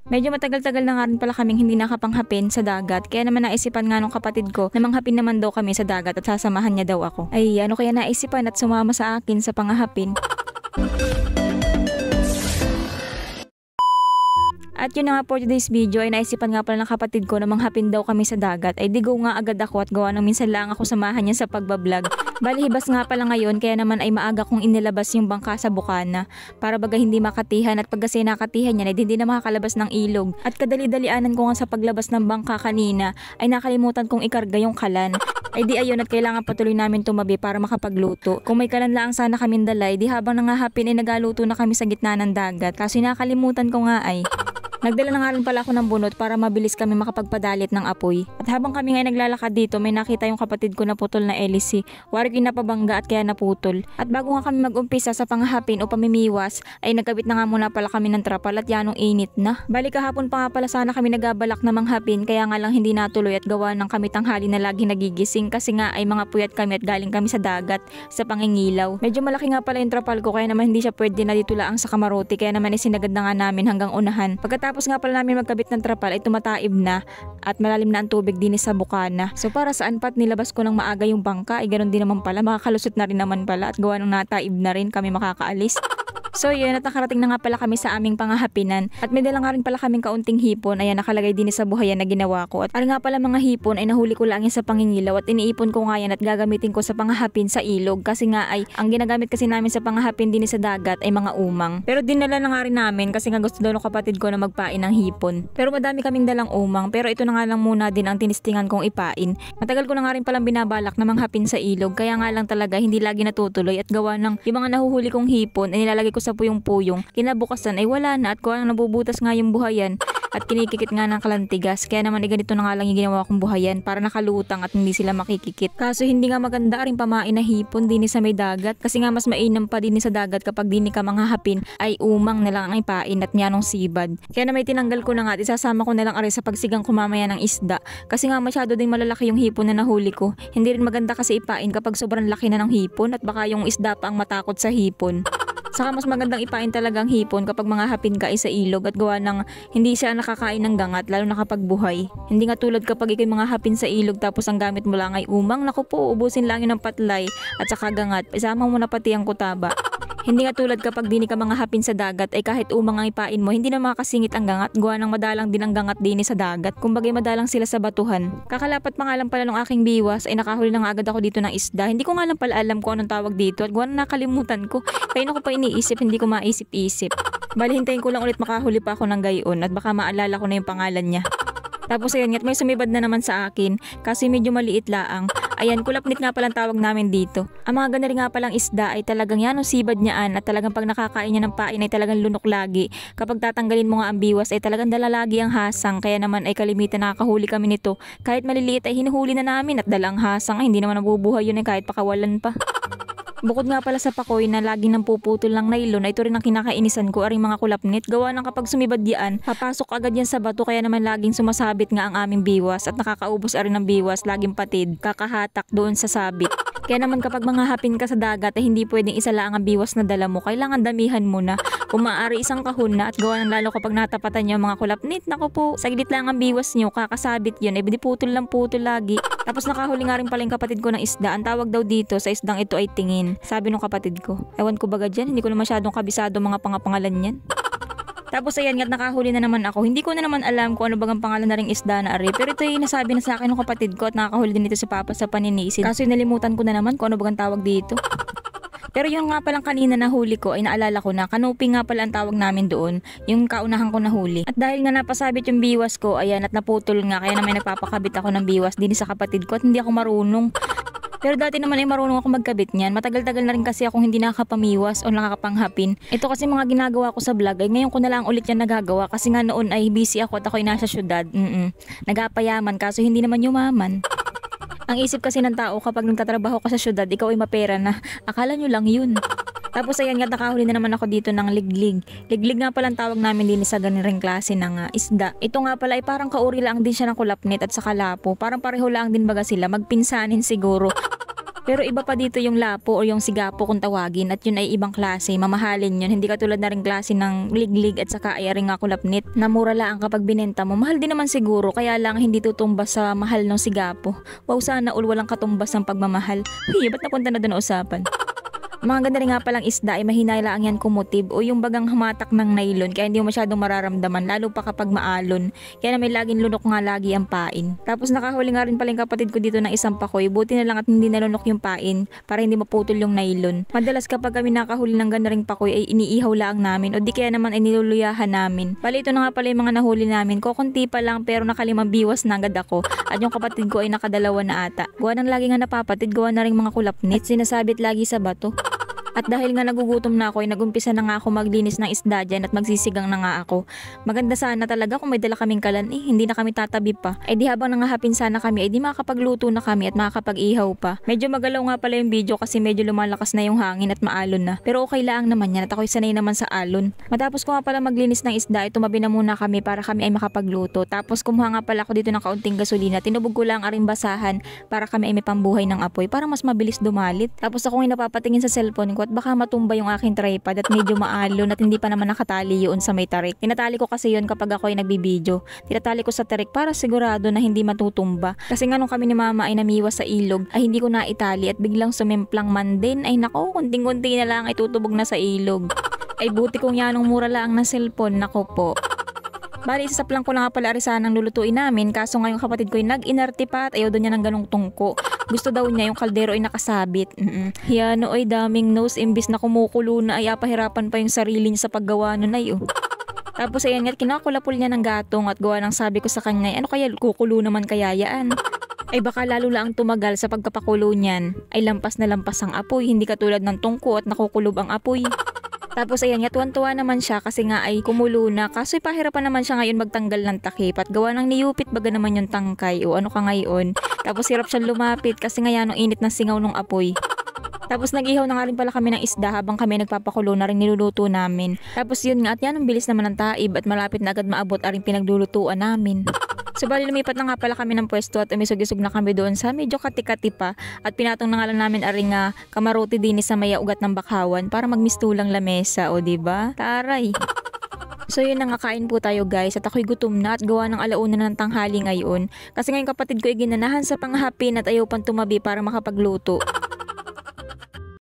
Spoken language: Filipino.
Medyo matagal-tagal na nga rin pala kaming hindi nakapanghapin sa dagat, kaya naman naisipan nga nung kapatid ko na manghapin naman daw kami sa dagat at sasamahan niya daw ako. Ay ano kaya naisipan at sumama sa akin sa panghapin. At yun na nga for today's video ay naisipan nga pala ng kapatid ko na manghapin daw kami sa dagat. Ay digo nga agad ako at gawa ng minsan lang ako samahan niya sa pagbablog. Bali hibas nga pala ngayon kaya naman ay maaga kong inilabas yung bangka sa bukana para baga hindi makatihan at pag kasi nakatihan niya ay hindi na makakalabas ng ilog. At kadali-dalianan ko nga sa paglabas ng bangka kanina ay nakalimutan kong ikarga yung kalan. Ay di ayun at kailangan patuloy namin tumabi para makapagluto. Kung may kalan lang sana kaming dalay, di habang nangahapin ay nagaluto na kami sa gitna ng dagat. Kaso nakalimutan ko nga ay. Nagdala na nga rin pala ako ng bunot para mabilis kami makapagpadalit ng apoy. At habang kami nga naglalakad dito, may nakita yung kapatid ko na putol na LC. Wari ko napabangga at kaya naputol. At bago nga kami mag-umpisa sa panghapin o pamimiwas, ay nagkabit na nga muna pala kami ng trapal at yanong init na. Bali kahapon pa nga pala sana kami nagabalak na manghapin, kaya nga lang hindi natuloy at gawa ng kami tanghali na lagi nagigising kasi nga ay mga puyat kami at galing kami sa dagat sa pangingilaw. Medyo malaki nga pala yung trapal ko kaya naman hindi siya pwede na dito laang sa kamarote, kaya naman isinagad na nga namin hanggang unahan. Pagkatapos nga pala namin magkabit ng trapal ay tumataib na at malalim na ang tubig din sa bukana. So para saan pat nilabas ko ng maaga yung bangka ay ganoon din naman pala, makakalusot na rin naman pala at gawa ng nataib na rin kami makakaalis. So yun at nakarating na nga pala kami sa aming pangahapinan at may dala nga rin pala kaming kaunting hipon. Ayan nakalagay din sa buhayan na ginawa ko. At nga pala mga hipon ay nahuli ko lang yan sa pangingilaw at iniipon ko nga yan at gagamitin ko sa pangahapin sa ilog kasi nga ay ang ginagamit kasi namin sa pangahapin din sa dagat ay mga umang. Pero dinala na nga rin namin kasi nga gusto daw ng kapatid ko na magpain ng hipon. Pero madami kaming dalang umang pero ito na nga lang muna din ang tinistingan kong ipain. Matagal ko na nga rin palang binabalak na manghapin sa ilog kaya nga lang talaga hindi lagi natutuloy at gawa ng yung mga nahuhuli kong hipon ay nilalagay ko sa puyong-puyong. Kinabukasan ay wala na at kuha nang nabubutas nga yung buhayan at kinikikit nga ng kalantigas. Kaya naman ganito na nga lang yung ginawa kong buhayan para nakalutang at hindi sila makikikit. Kaso hindi nga maganda rin pamain na hipon din sa may dagat kasi nga mas mainam pa din sa dagat kapag din ka manghahapin ay umang na lang ang ipain at nyanong sibad. Kaya na may tinanggal ko na nga at isasama ko na lang sa pagsigang kumamaya ng isda kasi nga masyado din malalaki yung hipon na nahuli ko. Hindi rin maganda kasi ipain kapag sobrang laki na ng hipon at baka yung isda pa ang matakot sa hipon. Saka mas magandang ipain talagang hipon kapag mga hapin ka sa ilog at gawa ng hindi siya nakakain ng gangat lalo na kapag buhay. Hindi nga tulad kapag ikay mga hapin sa ilog tapos ang gamit mo lang ay umang, naku po, ubusin lang yun ng patlay at saka gangat. Isama mo na pati ang kutaba. Hindi nga tulad kapag dini ka mga hapin sa dagat ay kahit umang ang ipain mo, hindi na makakasingit ang gangat. Gawa ng madalang din ang gangat dini sa dagat. Kumbagay madalang sila sa batuhan. Kakalapat pa nga lang pala ng aking biwas ay nakahuli na nga agad ako dito ng isda. Hindi ko nga lang pala alam kung anong tawag dito at gawa ng nakalimutan ko. Kaya ko pa iniisip, hindi ko maisip-isip. Bali hintayin ko lang ulit makahuli pa ako ng gayon at baka maalala ko na yung pangalan niya. Tapos ayan, may sumibad na naman sa akin kasi medyo maliit laang. Ayan, kulapnit nga palang tawag namin dito. Ang mga ganari nga palang isda ay talagang yan ang sibad niyaan at talagang pag nakakain niya ng pain ay talagang lunok lagi. Kapag tatanggalin mo nga ang biwas ay talagang dala lagi ang hasang, kaya naman ay kalimitan nakakahuli kami nito. Kahit maliliit ay hinuhuli na namin at dalang hasang ay hindi naman nabubuhay yun ay kahit pakawalan pa. Bukod nga pala sa pakoy na laging nang puputol ng nylon ay ito rin ang kinakainisan ko aring mga kulapnit. Gawa ng kapag sumibad yan, papasok agad yan sa bato kaya naman laging sumasabit nga ang aming biwas at nakakaubos arin ng biwas, laging patid, kakahatak doon sa sabit. Kaya naman kapag mga hapin ka sa dagat ay hindi pwedeng isa lang ang biwas na dala mo, kailangan damihan mo na. Kung maaari isang kahon na at gawa ng lalo kapag natapatan nyo mga kulapnit, naku po, saglit lang ang biwas nyo, kakasabit yun, di putol lang putol lagi. Tapos nakahuli nga rin pala yung kapatid ko ng isda. Ang tawag daw dito sa isdang ito ay tingin, sabi nung kapatid ko. Ewan ko baga dyan, hindi ko na masyadong kabisado mga pangapangalan yan. Tapos ayan nga nakahuli na naman ako. Hindi ko na naman alam kung ano bagang pangalan na ring isda na ari. Pero ito yung nasabi na sa akin ng kapatid ko at nakakahuli din ito si Papa sa paninisid. Kaso nalimutan ko na naman kung ano bagang tawag dito. Pero yung nga palang kanina nahuli ko ay naalala ko na kanopi nga pala ang tawag namin doon, yung kaunahan ko nahuli. At dahil nga napasabit yung biwas ko, ayan at naputol nga kaya naman nagpapakabit ako ng biwas din sa kapatid ko at hindi ako marunong. Pero dati naman ay marunong ako magkabit niyan. Matagal-tagal na rin kasi akong hindi nakakapamiwas o nakakapanghapin. Ito kasi mga ginagawa ko sa vlog ay ngayon ko na lang ulit yan nagagawa kasi nga noon ay busy ako at ako'y nasa syudad. Nagapayaman kaso hindi naman yumaman. Ang isip kasi ng tao kapag nagtatrabaho ka sa syudad, ikaw ay mapera na. Akala nyo lang yun. Tapos ayan nga nakahuli na naman ako dito ng liglig. Liglig nga pala ang tawag namin din sa ganireng klase ng isda. Ito nga pala ay parang kauri lang din siya ng kulapnit at sa kalapo. Parang pareho lang din baga sila, magpinsanin siguro. Pero iba pa dito yung lapo o yung sigapo kung tawagin at yun ay ibang klase, mamahalin yun. Hindi katulad na rin klase ng liglig at saka ay ring kulapnit na mura lang kapag binenta mo. Mahal din naman siguro kaya lang hindi tutumbas sa mahal ng sigapo. Wow, sana all walang katumbas ng pagmamahal. Uy, ba't napunta na doon usapan? Mga ganda rin nga palang isda ay mahina lang yan kumutib o yung bagang hamatak ng nylon kaya hindi mo masyadong mararamdaman lalo pa kapag maalon. Kaya na may laging lunok nga lagi ang pain. Tapos nakahuli nga rin pala yung kapatid ko dito ng isang pakoy. Buti na lang at hindi nalunok yung pain para hindi maputol yung nylon. Madalas kapag kami nakahuli ng ganda ring pakoy ay iniihaw lang namin o di kaya naman ay niluluyahan namin. Bali ito na nga pala yung mga nahuli namin. Kukunti pa lang pero nakalimang biwas na agad ako at yung kapatid ko ay nakadalawa na ata. Gawa ng lagi nga napapatid, gawa na rin mga kulapnit. Sinasabit lagi sa bato. At dahil nga nagugutom na ako ay nagumpisa na nga ako maglinis ng isda dyan at magsisigang na nga ako. Maganda sana talaga kung may dala kaming kalan hindi na kami tatabi pa. Di habang nangahapin sana kami di makakapagluto na kami at makakapag-ihaw pa. Medyo magalaw nga pala yung video kasi medyo lumalakas na yung hangin at maalon na. Pero okay lang naman yan at ako'y sanay naman sa alon. Matapos ko nga pala maglinis ng isda tumabi na muna kami para kami ay makapagluto. Tapos kumuha nga pala ako dito ng kaunting gasolina. Tinubog ko lang aring basahan para kami ay may pambuhay ng apoy para mas mabilis dumalit. Tapos ako ay napapatingin sa cellphone ko at baka matumba yung aking tripod at medyo maalon at hindi pa naman nakatali yun sa may tarik. Tinatali ko kasi yun kapag ako ay nagbibideo. Tinatali ko sa tarik para sigurado na hindi matutumba. Kasi nga nung kami ni mama ay namiwas sa ilog ay hindi ko na itali at biglang sumimplang man din. Ay nako, kunting-kunti na lang ay tutubog na sa ilog. Ay buti kong yanong mura lang na cellphone, nako po. Bali, isasaplang ko na nga pala arisan ng lulutuin namin kaso nga yung kapatid ko ay nag-inarte pa at ayaw daw niya ng ganong tungko. Gusto daw niya yung kaldero ay nakasabit. Yan ay daming nose imbis na kumukulo na ay apahirapan pa yung sarili niya sa paggawa nun ay Tapos ayan nga kinakulapul niya ng gatong at gawa ng sabi ko sa kanya ano kaya kukulo naman kaya yaan. Ay baka lalo lang tumagal sa pagkapakulo niyan ay lampas na lampas ang apoy hindi katulad ng tungko at nakukulob ang apoy. Tapos ayan nga, tuwan-tuwa naman siya kasi nga ay kumulo na. Kaso pahirapan naman siya ngayon magtanggal ng takip at gawa ng niyupit baga naman yung tangkay o ano ka ngayon. Tapos hirap siyang lumapit kasi nga yan ang init ng singaw ng apoy. Tapos nag-ihaw na nga rin pala kami ng isda habang kami nagpapakulo na rin niluluto namin. Tapos yun nga at yan ang bilis naman ng taib at malapit na agad maabot aring pinaglulutuan namin. So bali lumipat na nga pala kami ng pwesto at umisog-isog na kami doon sa medyo kati-kati pa at pinatong na nga lang namin aring kamarote din sa maya ugat ng bakawan para magmistulang lamesa o diba? Taray! So yun na nga kain po tayo guys at ako'y gutom na at gawa ng alauna ng tanghali ngayon kasi ngayon kapatid ko ay ginanahan sa panghapin at ayaw pang tumabi para makapagluto.